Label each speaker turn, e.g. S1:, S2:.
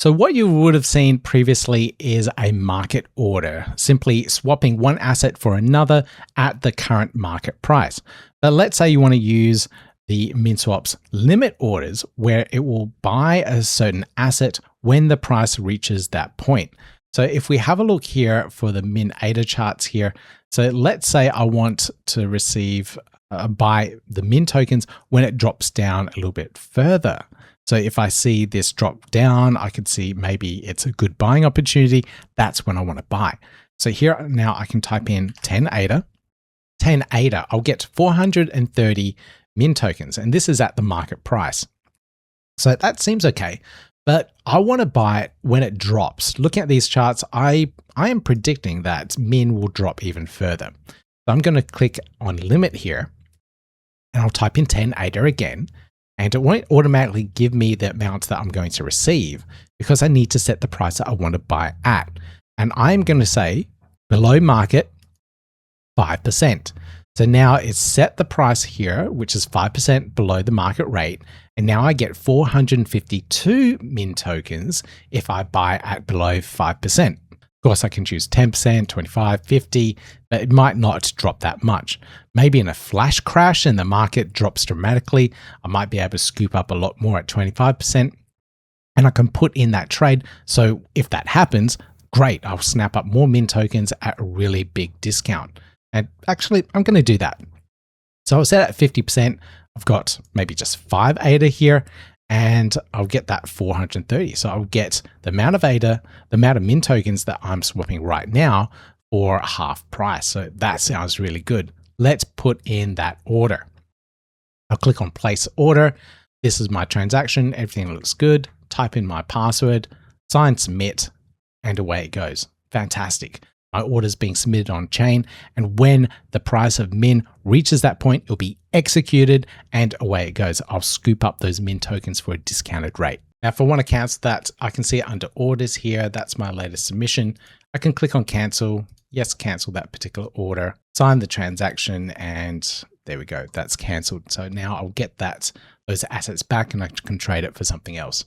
S1: So what you would have seen previously is a market order, simply swapping one asset for another at the current market price. But let's say you want to use the Minswap's limit orders, where it will buy a certain asset when the price reaches that point. So if we have a look here for the Min ADA charts here, so let's say I want to receive buy the Min tokens when it drops down a little bit further. So if I see this drop down, I could see maybe it's a good buying opportunity. That's when I want to buy. So here now I can type in 10 ADA. 10 ADA, I'll get 430 Min tokens, and this is at the market price. So that seems okay, but I want to buy it when it drops. Looking at these charts, I am predicting that Min will drop even further. So I'm going to click on limit here, and I'll type in 10 ADA again. And it won't automatically give me the amount that I'm going to receive because I need to set the price that I want to buy at. And I'm going to say below market 5%. So now it's set the price here, which is 5% below the market rate. And now I get 452 Min tokens if I buy at below 5%. Of course, I can choose 10%, 25, 50, but it might not drop that much. Maybe in a flash crash and the market drops dramatically, I might be able to scoop up a lot more at 25%, and I can put in that trade. So if that happens, great, I'll snap up more Min tokens at a really big discount. And actually, I'm going to do that. So I'll set at 50%. I've got maybe just 5 ADA here, and I'll get that 430. So I'll get the amount of ADA, the amount of Min tokens that I'm swapping right now for half price. So that sounds really good. Let's put in that order. I'll click on place order. This is my transaction. Everything looks good. Type in my password, sign, submit, and away it goes. Fantastic. My order is being submitted on chain, and when the price of Min reaches that point, it'll be executed and away it goes. I'll scoop up those Min tokens for a discounted rate. Now, if I want to cancel that, I can see it under orders here. That's my latest submission. I can click on cancel. Yes, cancel that particular order, sign the transaction, and there we go. That's canceled. So now I'll get those assets back and I can trade it for something else.